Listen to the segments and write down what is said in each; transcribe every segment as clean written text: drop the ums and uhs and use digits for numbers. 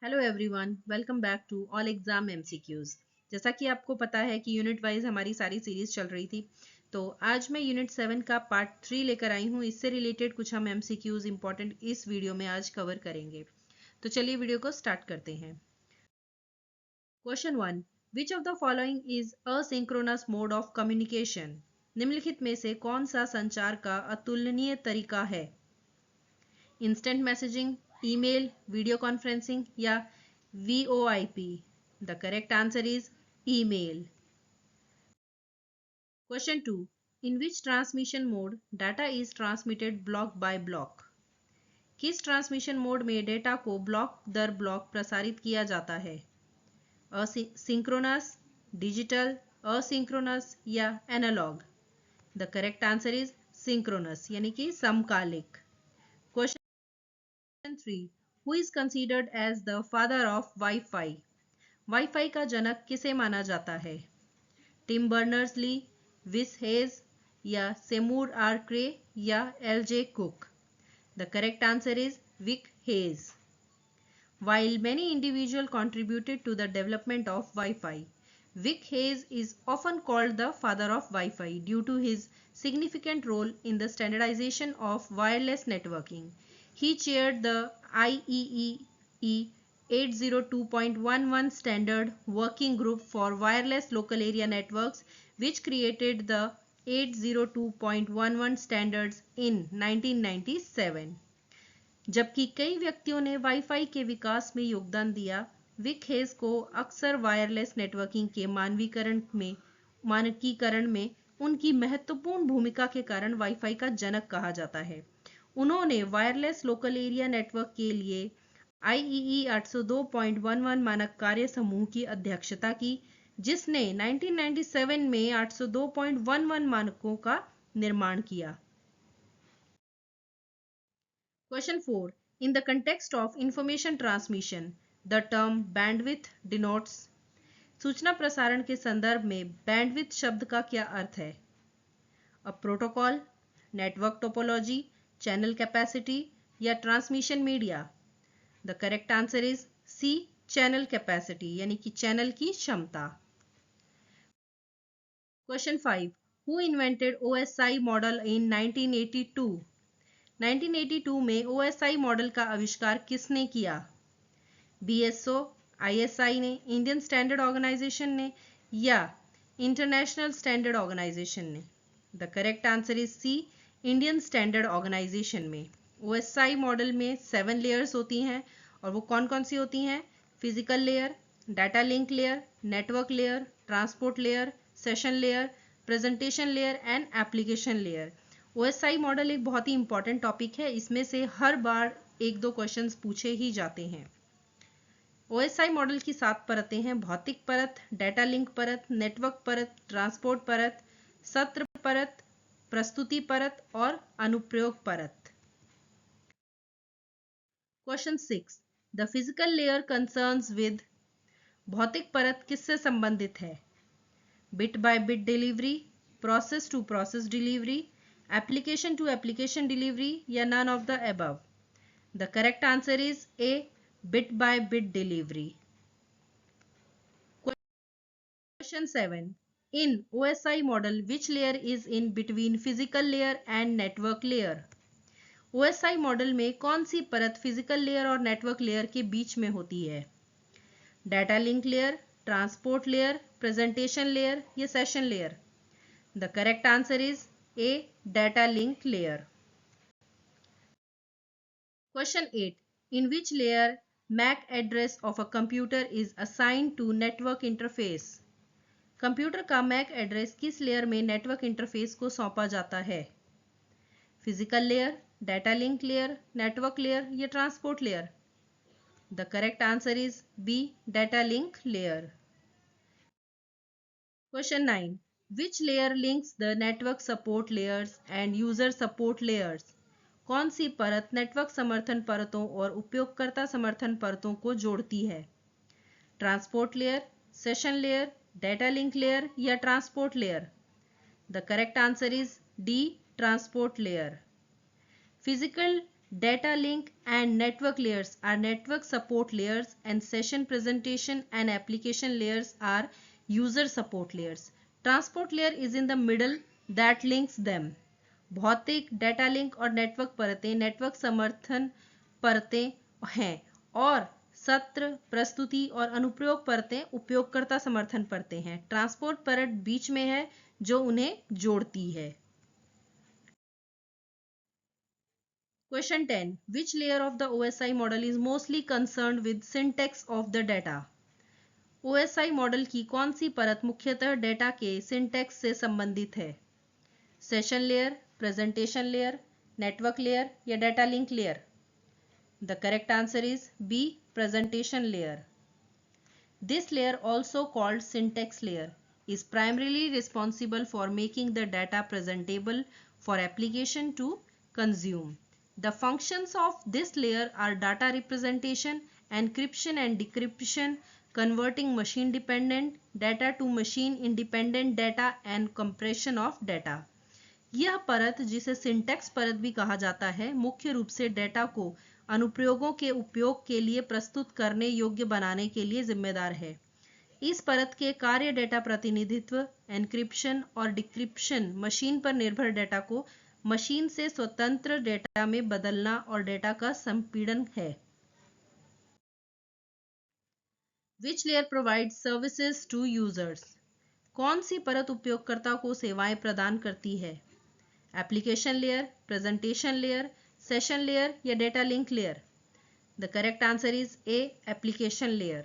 Hello everyone, welcome back to all exam MCQs. जैसा कि आपको पता है कि यूनिट वाइज हमारी सारी सीरीज चल रही थी, तो आज मैं यूनिट 7 का पार्ट 3 लेकर आई हूँ। इससे रिलेटेड कुछ हम एमसीक्यूज इंपॉर्टेंट इस वीडियो में आज कवर करेंगे। तो चलिए वीडियो को स्टार्ट करते हैं। Question 1, which of the following is asynchronous mode of communication? निम्नलिखित में से कौन सा संचार का अतुलनीय तरीका है? Instant messaging, email, video conferencing या VoIP? The correct answer is email. Question 2. In which transmission mode data is transmitted block by block? किस ट्रांसमिशन मोड में डेटा को ब्लॉक दर ब्लॉक प्रसारित किया जाता है? सिंक्रोनस, डिजिटल, असिंक्रोनस या analog? The correct answer is synchronous यानी कि समकालिक। Question 3. Who is considered as the father of Wi-Fi? WiFi का जनक किसे माना जाता है? टिम बर्नर्स-ली, विस हेज या सेमूर आर क्रे या LJ Cook? The correct answer is Vic Hayes. While many individuals contributed to the development of Wi-Fi, Vic Hayes is often called the father of Wi-Fi due to his significant role in the standardization of wireless networking. He chaired the IEEE 802.11 Standard Working Group for Wireless Local Area Networks, which created the 802.11 standards in 1997. जबकि कई व्यक्तियों ने wifi के विकास में योगदान दिया, Wick hedge को अक्सर वायरलेस नेटवर्किंग के मानकीकरण में उनकी महत्वपूर्ण भूमिका के कारण वाईफाई का जनक कहा जाता है। उन्होंने वायरलेस लोकल एरिया नेटवर्क के लिए IEEE 802.11 मानक कार्य समूह की अध्यक्षता की, जिसने 1997 में 802.11 मानकों का निर्माण किया। Question 4. In the context of information transmission, the term bandwidth denotes. सूचना प्रसारण के संदर्भ में बैंडविड्थ शब्द का क्या अर्थ है? A protocol, network topology, channel capacity या transmission media? The correct answer is C, channel capacity यानी कि चैनल की क्षमता। Question 5. Who invented OSI model in 1982? 1982 में OSI मॉडल का आविष्कार किसने किया? BSO, ISI ने, इंडियन स्टैंडर्ड ऑर्गेनाइजेशन ने या इंटरनेशनल स्टैंडर्ड ऑर्गेनाइजेशन ने? The correct answer is C, Indian Standard Organization में। OSI मॉडल में 7 लेयर्स होती हैं और वो कौन कौन सी होती हैं? Physical layer, data link layer, network layer, transport layer, session layer, presentation layer and application layer. OSI model एक बहुत ही इंपॉर्टेंट टॉपिक है, इसमें से हर बार 1-2 क्वेश्चंस पूछे ही जाते हैं। OSI मॉडल की 7 परतें हैं: भौतिक परत, डेटा लिंक परत, नेटवर्क परत, ट्रांसपोर्ट परत, सत्र परत, प्रस्तुति परत और अनुप्रयोग परत। Question 6. The physical layer concerns with. भौतिक परत किससे संबंधित है? Bit by bit delivery, process to process delivery, application to application delivery या none of the above? The correct answer is A, bit by bit delivery. Question 7. In OSI model which layer is in between physical layer and network layer? OSI model में कौन सी परत physical layer और network layer के बीच में होती है? Data link layer, transport layer, presentation layer या session layer? The correct answer is A, data link layer. Question 8. In which layer MAC address of a computer is assigned to network interface? कंप्यूटर का MAC address किस layer में network interface को सौंपा जाता है? Physical layer, data link layer, network layer या transport layer? The correct answer is B, data link layer. Question 9. Which layer links the network support layers and user support layers? कौन सी परत network समर्थन परतों और उपयोगकर्ता समर्थन परतों को जोड़ती है? Transport layer, session layer, data link layer या transport layer? The correct answer is D, transport layer. Physical Data link and network layers are network support layers, and session presentation and application layers are user support layers. Transport layer is in the middle that links them. भौतिक, data link और network परतें network समर्थन परतें हैं, और सत्र, प्रस्तुति और अनुप्रयोग परतें उपयोगकर्ता समर्थन परतें हैं. ट्रांसपोर्ट परत बीच में है जो उन्हें जोड़ती है. Question 10. Which layer of the OSI model is mostly concerned with syntax of the data? OSI model की कौन सी परत मुख्यतः डेटा के सिंटैक्स से संबंधित है? Session layer, presentation layer, network layer या data link layer? The correct answer is B. Presentation layer. This layer, also called syntax layer, is primarily responsible for making the data presentable for application to consume. The functions of this layer are data representation, encryption and decryption, converting machine dependent data to machine independent data and compression of data. यह परत, जिसे syntax परत भी कहा जाता है, मुख्य रूप से डेटा को अनुप्रयोगों के उपयोग के लिए प्रस्तुत करने योग्य बनाने के लिए जिम्मेदार है. इस परत के कार्य डेटा प्रतिनिधित्व, एन्क्रिप्शन और डिक्रिप्शन, मशीन पर निर्भर डेटा को मशीन से स्वतंत्र डेटा में बदलना और डेटा का संपीड़न है. Which layer provides services to users? कौन सी परत उपयोगकर्ता को सेवाएं प्रदान करती है? Application layer, presentation layer, session layer या data link layer? The correct answer is A. Application layer.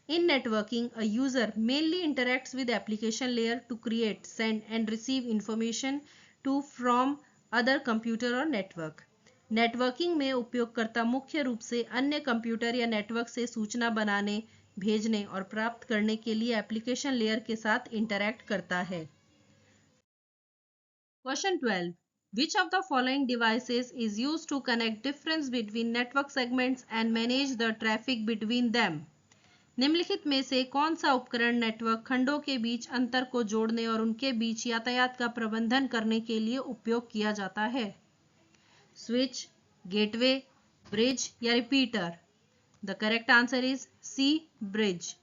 In networking, a user mainly interacts with application layer to create, send and receive information to from other computer or network. Networking में उपयोगकर्ता मुख्य रूप से अन्य computer या network से सूचना बनाने, भेजने और प्राप्त करने के लिए एप्लीकेशन लेयर के साथ इंटरैक्ट करता है. Question 12. Which of the following devices is used to connect difference between network segments and manage the traffic between them? निम्नलिखित में से कौन सा उपकरण नेटवर्क खंडों के बीच अंतर को जोड़ने और उनके बीच यातायात का प्रबंधन करने के लिए उपयोग किया जाता है? स्विच, गेटवे, ब्रिज या repeater? The correct answer is C. Bridge.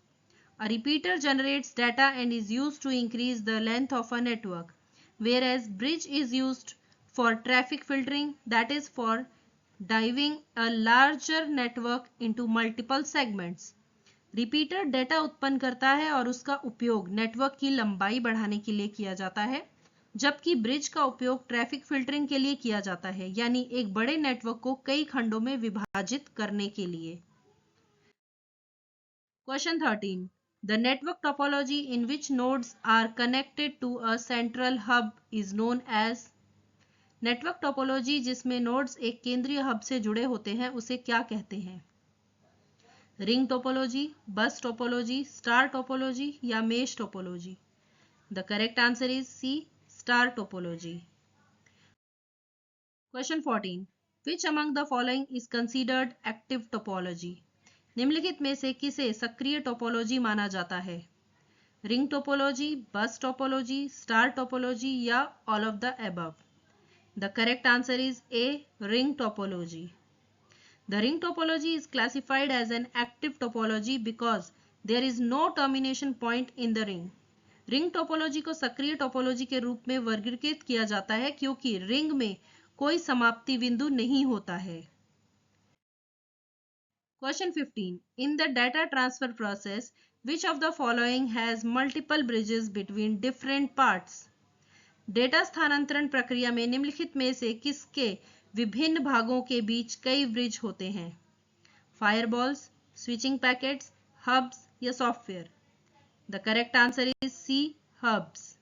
A repeater generates data and is used to increase the length of a network, whereas bridge is used for traffic filtering, that is for dividing a larger network into multiple segments. Repeater data उत्पन्न करता है और उसका उपयोग network की लंबाई बढ़ाने के लिए किया जाता है, जबकि ब्रिज का उपयोग ट्रैफिक फिल्टरिंग के लिए किया जाता है, यानी एक बड़े नेटवर्क को कई खंडों में विभाजित करने के लिए. Question 13. The network topology in which nodes are connected to a central hub is known as? Network topology जिसमें नोड्स एक केंद्रीय हब से जुड़े होते हैं उसे क्या कहते हैं? Ring topology, bus topology, star topology या mesh topology? The correct answer is C. Star topology. Question 14. Which among the following is considered active topology? निम्नलिखित में से किसे सक्रिय टोपोलॉजी माना जाता है? Ring topology, bus topology, star topology या all of the above? The correct answer is A. Ring topology. The ring topology is classified as an active topology because there is no termination point in the ring. Ring topology को सक्रिय topology के रूप में वर्गीकृत किया जाता है क्योंकि रिंग में कोई समाप्ति बिंदु नहीं होता है. Question 15. In the data transfer process, which of the following has multiple bridges between different parts? Data स्थानांतरण प्रक्रिया में निम्नलिखित में से किसके विभिन्न भागों के बीच कई ब्रिज होते हैं? फायरबॉल्स, स्विचिंग पैकेट्स, हब्स या software? The correct answer is C. Hubs.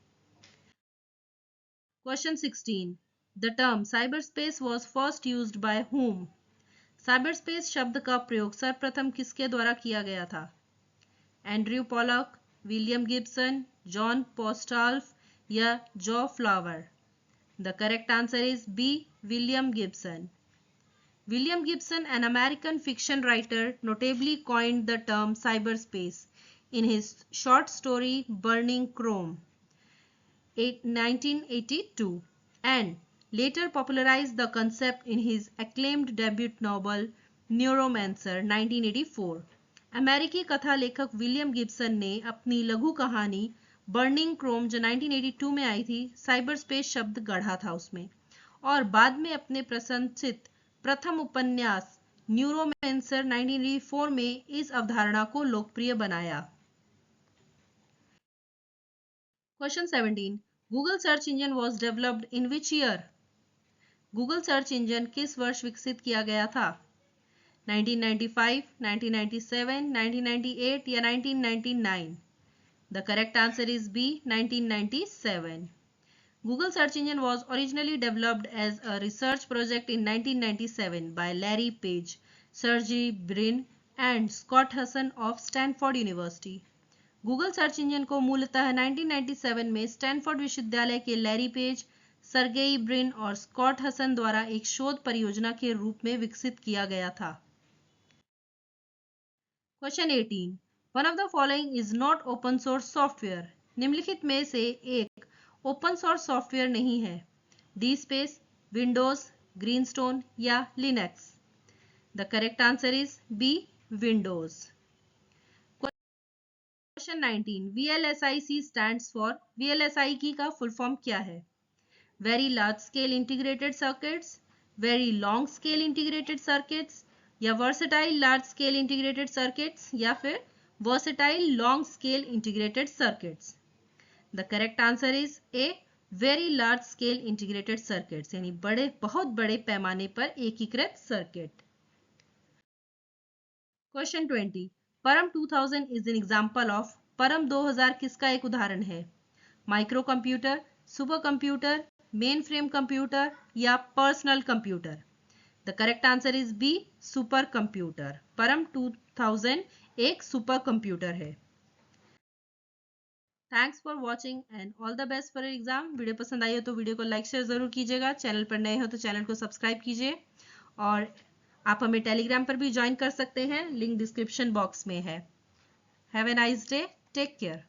Question 16. The term cyberspace was first used by whom? Cyberspace शब्द का प्रयोग सर्वप्रथम किसके द्वारा किया गया था? Andrew Pollack, William Gibson, Jon Postel या जॉ फ्लावर? The correct answer is B. William Gibson. William Gibson, an American fiction writer, notably coined the term cyberspace in his short story Burning Chrome, 1982, and later popularized the concept in his acclaimed debut novel Neuromancer 1984. अमेरिकी कथा लेखक William Gibson ने अपनी लघु कहानी burning Chrome जो 1982 में आई थी, साइबर स्पेस शब्द गढ़ा था उसमें, और बाद में अपने प्रशंसित प्रथम उपन्यास न्यूरोमेंसर 1984 में इस अवधारणा को लोकप्रिय बनाया। Question 17, Google search engine was developed in which year? Google search engine किस वर्ष विकसित किया गया था? 1995, 1997, 1998 या 1999? The correct answer is B, 1997. Google search engine was originally developed as a research project in 1997 by Larry Page, Sergey Brin and Scott Hassan of Stanford University. Google search engine को मूलतः 1997 में स्टैनफोर्ड विश्वविद्यालय के Larry page, Sergey Brin और Scott Hasan द्वारा एक शोध परियोजना के रूप में विकसित किया गया था। Question 18, one of the following is not open source software. निम्नलिखित में से एक ओपन सोर्स सॉफ्टवेयर नहीं है। डी स्पेस, विंडोज, ग्रीनस्टोन या Linux? The correct answer is B, Windows. Question 19, VLSIC stands for, VLSIC का फुल फॉर्म क्या है? Very large scale integrated circuits, very long scale integrated circuits या versatile large scale integrated circuits या फिर versatile long scale integrated circuits? The correct answer is A, very large scale integrated circuits, यानी बहुत बड़े पैमाने पर एकीकृत सर्किट। क्वेश्चन 20, परम 2000 इज एन एग्जाम्पल ऑफ, परम 2000 किसका एक उदाहरण है? Microcomputer, supercomputer, mainframe computer या personal computer? The correct answer is B, supercomputer. Param 2000 एक सुपर कंप्यूटर है। Thanks for watching and all the best for exam. Video पसंद आई हो तो वीडियो को लाइक शेयर जरूर कीजिएगा। चैनल पर नए हो तो चैनल को सब्सक्राइब कीजिए और आप हमें टेलीग्राम पर भी ज्वाइन कर सकते हैं, लिंक डिस्क्रिप्शन बॉक्स में है। Have a nice day, take care.